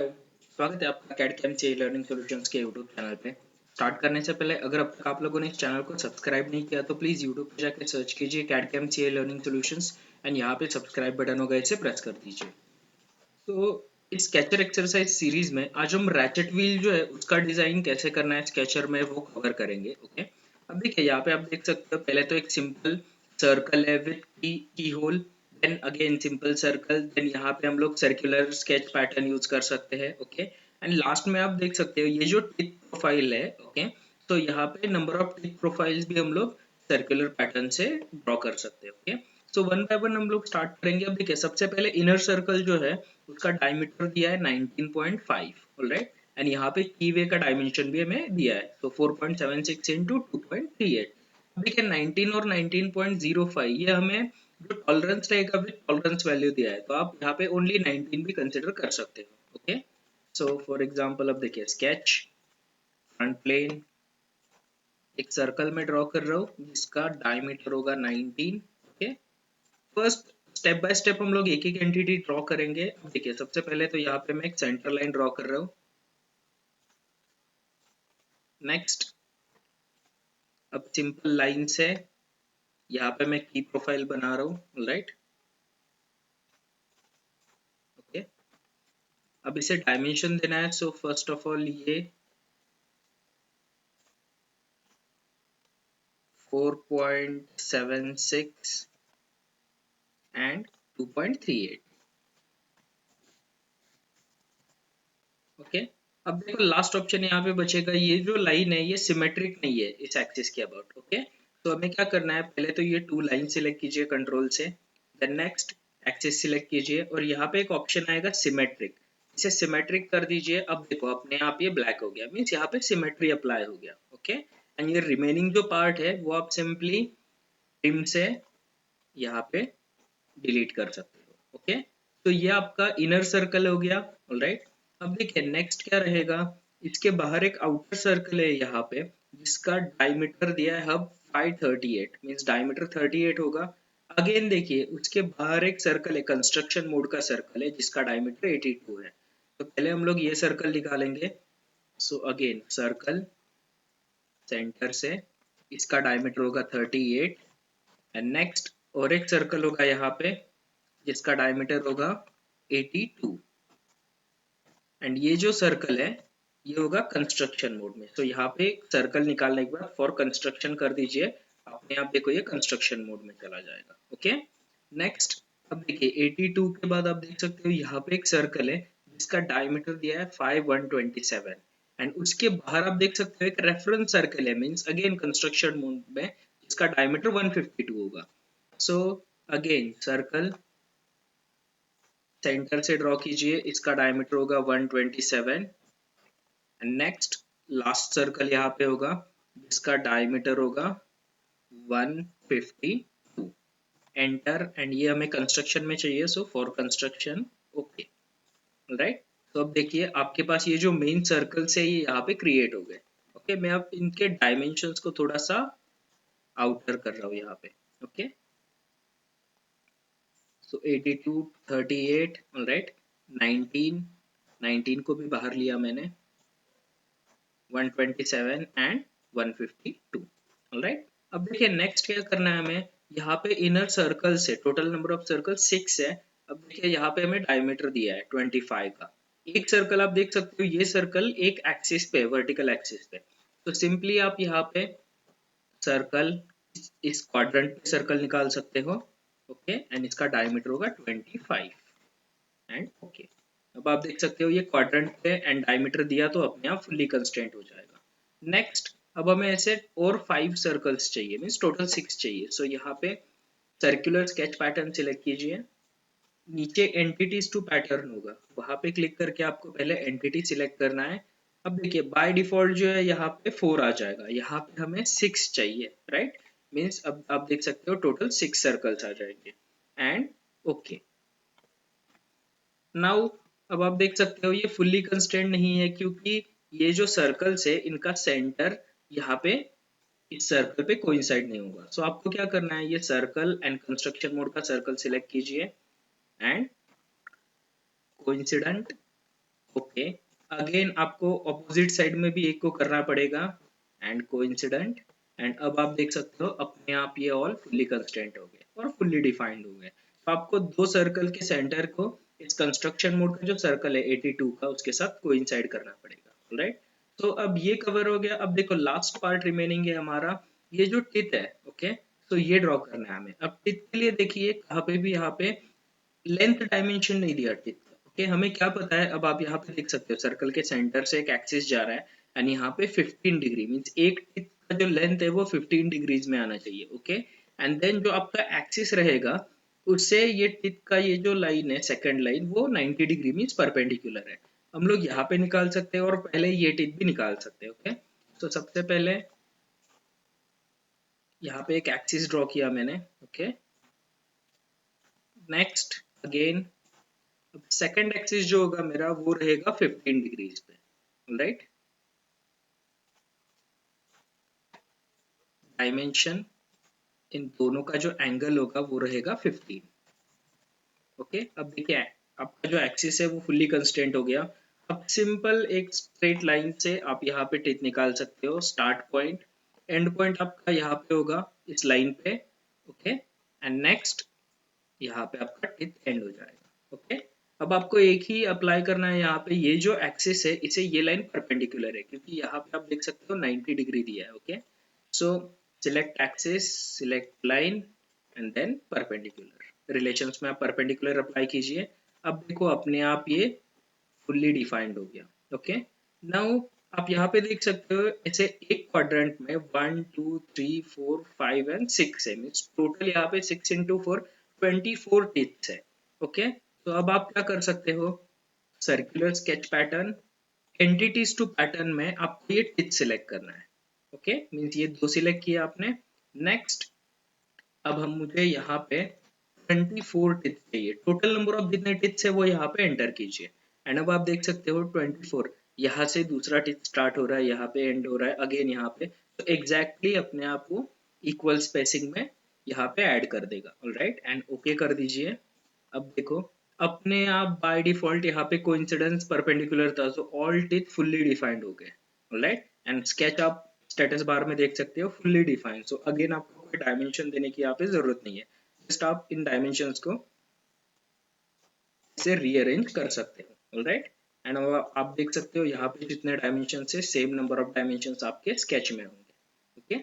स्वागत है आपका कैड कैम से लर्निंग सॉल्यूशंस के यूट्यूब चैनल पे। स्टार्ट करने से पहले अगर अब तक आप लोगों ने इस चैनल को सब्सक्राइब नहीं किया तो प्लीज़ यूट्यूब पे जाकर सर्च कीजिए कैड कैम से लर्निंग सॉल्यूशंस एंड यहाँ पे सब्सक्राइब बटन होगा, इसे प्रेस कर दीजिए। तो इस स्केचर एक्सरसाइज सीरीज में आज हम रैचेट व्हील जो है उसका डिजाइन कैसे करना है स्केचर में वो कवर करेंगे। ओके, अब देखिए यहाँ पे आप देख सकते हो, पहले तो एक सिंपल सर्कल है with keyhole, then again simple circle, then यहाँ पे हम लोग सर्कुलर स्केच पैटर्न यूज कर सकते हैं। ओके, एंड लास्ट में आप देख सकते हो ये जो टिक प्रोफाइल है। ओके, तो यहाँ पे नंबर ऑफ टिक प्रोफाइल्स भी हम लोग सर्कुलर पैटर्न से ड्रॉ कर सकते हैं। Okay, so one by one हम लोग स्टार्ट करेंगे। अब देखिए सबसे पहले इनर सर्कल जो है उसका डायमीटर दिया है 19.5, ऑलराइट, एंड यहाँ पे कीवे का डायमेंशन भी हमें दिया है, तो 4.76 इंटू 2.38। अब देखिए 19 और 19.05 ये हमें जो टॉलरेंस रहेगा विद टॉलरेंस वैल्यू दिया है, तो आप यहाँ पे ओनली 19 भी कंसिडर कर सकते हो। ओके, सो फॉर एग्जांपल अब देखिए स्केच फ्रंट प्लेन, एक सर्कल में ड्रॉ कर रहा हूँ जिसका डायमीटर होगा 19। Okay, first step by step हम लोग एक एक एंटिटी ड्रॉ करेंगे। अब देखिए सबसे पहले तो यहाँ पे मैं एक सेंटर लाइन ड्रॉ कर रहा हूँ। नेक्स्ट, अब सिंपल लाइन से यहाँ पे मैं की प्रोफाइल बना रहा हूँ, राइट। ओके, अब इसे डायमेंशन देना है, सो फर्स्ट ऑफ ऑल ये 4.76 एंड 2.38। ओके, अब देखो लास्ट ऑप्शन यहाँ पे बचेगा, ये जो लाइन है ये सिमेट्रिक नहीं है इस एक्सिस के अबाउट। ओके, तो हमें क्या करना है, पहले तो ये टू लाइन सिलेक्ट कीजिए कंट्रोल से, देन नेक्स्ट एक्सिस सिलेक्ट कीजिए और यहाँ पे एक ऑप्शन आएगा सिमेट्रिक, इसे सिमेट्रिक कर दीजिए। अब देखो अपने आप ये ब्लैक हो गया, मीन्स यहाँ पे सिमेट्री अप्लाई हो गया। ओके, एंड ये रिमेनिंग जो पार्ट है वो आप सिंपली ट्रिम से यहाँ पे डिलीट कर सकते हो। ओके, तो ये आपका इनर सर्कल हो गया, ऑलराइट। अब देखिए नेक्स्ट क्या रहेगा, इसके बाहर एक आउटर सर्कल है यहाँ पे जिसका डायमीटर दिया है हब 538, मींस डायमीटर 38 होगा। अगेन देखिए उसके बाहर एक सर्कल है, कंस्ट्रक्शन मोड का सर्कल है जिसका डायमीटर 82 है। तो पहले हम लोग ये सर्कल निकालेंगे। सो अगेन सर्कल सेंटर से, इसका डायमीटर होगा 38, एंड नेक्स्ट और एक सर्कल होगा यहाँ पे जिसका डायमीटर होगा 82, एंड ये जो सर्कल है ये होगा कंस्ट्रक्शन मोड में। तो यहाँ पे सर्कल निकालने के बाद फॉर कंस्ट्रक्शन कर दीजिए, अपने आप देखो ये कंस्ट्रक्शन मोड में चला जाएगा। ओके, नेक्स्ट, अब देखिए 82 के बाद आप देख सकते हो यहाँ पे एक सर्कल है जिसका डायमीटर दिया है 5127, एंड उसके बाहर आप देख सकते हो एक रेफरेंस सर्कल है, मींस अगेन कंस्ट्रक्शन मोड में, जिसका डायमीटर 152 होगा। सो अगेन सर्कल सेंटर से ड्रॉ कीजिए, इसका डायमीटर होगा 127, एंड नेक्स्ट लास्ट सर्कल यहाँ पे होगा जिसका डायमीटर होगा 152। एंटर, एंड ये हमें कंस्ट्रक्शन में चाहिए, so for construction okay, right. तो अब देखिए आपके पास ये जो मेन सर्कल्स है ये यहाँ पे क्रिएट हो गए। ओके, मैं अब इनके डायमेंशंस को थोड़ा सा आउटर कर रहा हूँ यहाँ पे। ओके, सो 82, 38, ऑलराइट, 19, 19 को भी बाहर लिया मैंने, 127 एंड 152, ऑलराइट। अब देखिए नेक्स्ट क्या करना है हमें, यहाँ पे इनर सर्कल से टोटल नंबर ऑफ सर्कल 6 है। अब देखिए यहाँ पे हमें डायमीटर दिया है 25 का। एक सर्कल आप देख सकते हो, ये सर्कल एक एक्सिस पे, वर्टिकल एक्सिस पे, तो सिंपली आप यहाँ पे सर्कल इस क्वाड्रेंट पे सर्कल निकाल सकते हो। ओके, एंड इसका डायमीटर होगा 25 एंड ओके। अब आप देख सकते हो ये क्वाड्रेंट पे एंड डायमीटर दिया तो अपने आप फुल्ली कंस्ट्रेंट हो जाएगा। नेक्स्ट, अब हमें ऐसे और 5 सर्कल्स चाहिए, मीन्स टोटल 6 चाहिए। सो यहाँ पे सर्कुलर स्केच पैटर्न सिलेक्ट कीजिए, नीचे एंटिटीज टू पैटर्न होगा, वहां पे क्लिक करके आपको पहले एंटिटी सिलेक्ट करना है। अब देखिए बाय डिफॉल्ट जो है यहाँ पे 4 आ जाएगा, यहाँ पे हमें 6 चाहिए, राइट। मीन्स अब आप देख सकते हो टोटल 6 सर्कल्स आ जाएंगे एंड ओके। नाउ अब आप देख सकते हो ये फुल्ली कंस्ट्रेंट नहीं है क्योंकि ये जो सर्कल्स है इनका सेंटर यहाँ पे इस सर्कल पे कोइंसाइड नहीं होगा। सो आपको क्या करना है, ये सर्कल एंड कंस्ट्रक्शन मोड का सर्कल सिलेक्ट कीजिए एंड कोइंसिडेंट ओके, अगेन आपको ऑपोजिट साइड में भी एक को करना पड़ेगा एंड कोइंसिडेंट। एंड अब आप देख सकते हो अपने आप ये ऑल फुल्ली कंस्ट्रेंट हो गए और फुल्ली डिफाइंड हो गए। तो आपको दो सर्कल के सेंटर को इस कंस्ट्रक्शन मोड का जो सर्कल है 82 का उसके साथ कोइंसाइड करना पड़ेगा, राइट। तो अब ये कवर हो गया। अब देखो लास्ट पार्ट रिमेनिंग है हमारा, ये जो टिथ है, ओके। तो ये ड्रॉ करना है हमें। अब टिथ के लिए देखिए कहाँ पे भी यहाँ पे लेंथ डायमेंशन नहीं दिया टिप का। ओके, हमें क्या पता है, अब आप यहाँ पे देख सकते हो सर्कल के सेंटर से एक एक्सिस जा रहा है एंड यहाँ पे 15 डिग्री मींस एक टिप का जो लेंथ है वो 15 डिग्रीज में आना चाहिए, ओके। एंड देन जो आपका एक्सिस रहेगा उससे ये टिप का ये जो लाइन है सेकंड लाइन वो 90 डिग्री मींस परपेंडिकुलर है। हम लोग यहाँ पे निकाल सकते हैं और पहले ये टिप भी निकाल सकते हैं, ओके। तो सबसे पहले यहाँ पे एक एक्सिस ड्रॉ किया मैंने, okay. Next again second axis जो होगा मेरा वो रहेगा 15 डिग्रीज पे, राइट। डायमेंशन इन दोनों का जो एंगल होगा वो रहेगा 15, ओके। अब देखिए आपका जो एक्सिस है वो फुल्ली कंस्टेंट हो गया। अब सिंपल एक स्ट्रेट लाइन से आप यहाँ पे टिप निकाल सकते हो। स्टार्ट पॉइंट एंड पॉइंट आपका यहाँ पे होगा इस लाइन पे, ओके। एंड नेक्स्ट यहाँ पे आपका टिप एंड हो जाएगा, ओके। अब आपको एक ही अप्लाई करना है यहाँ पे, ये जो एक्सिस है इसे ये लाइन परपेंडिकुलर है क्योंकि यहाँ पे आप देख सकते हो 90 डिग्री दिया है, okay. So select axis, select line and then perpendicular. Relations में आप परपेंडिकुलर अप्लाई कीजिए। अब देखो अपने आप ये फुल्ली डिफाइंड हो गया, ओके। नाउ आप यहाँ पे देख सकते हो ऐसे एक क्वाड्रेंट में 1 2 3 4 5 एंड 6 है, मीन्स टोटल यहाँ पे 6 into 4 24 टिप्स है, ओके। तो अब आप क्या कर सकते हो, circular sketch pattern entities to pattern में आपको ये टिप सिलेक्ट करना है, ओके। मीन्स ये दो सिलेक्ट किया आपने। नेक्स्ट अब हम मुझे यहाँ पे 24 टिप्स चाहिए। टोटल नंबर ऑफ जितने टिप्स है वो यहाँ पे एंटर कीजिए। एंड अब आप देख सकते हो 24 यहाँ से दूसरा टिप स्टार्ट हो रहा है, यहाँ पे एंड हो रहा है अगेन यहाँ पे। तो एग्जैक्टली अपने आप को इक्वल स्पेसिंग में यहाँ पे ऐड कर देगा, ऑलराइट। एंड ओके कर दीजिए। अब देखो अपने आप बाय डिफॉल्ट यहाँ पे कोइंसिडेंस परपेंडिकुलर था, so all tip fully defined हो गए, ऑलराइट। एंड स्केच आप स्टेटस बार में देख सकते हो फुल्ली डिफाइंड। सो अगेन आपको कोई डायमेंशन देने की यहाँ पे जरूरत नहीं है, जस्ट आप इन डायमेंशंस को से रीअरेंज कर सकते हो, ऑलराइट। एंड आप देख सकते हो यहाँ पे जितने डायमेंशन है सेम नंबर ऑफ डायमेंशन आपके स्केच में होंगे, ओके।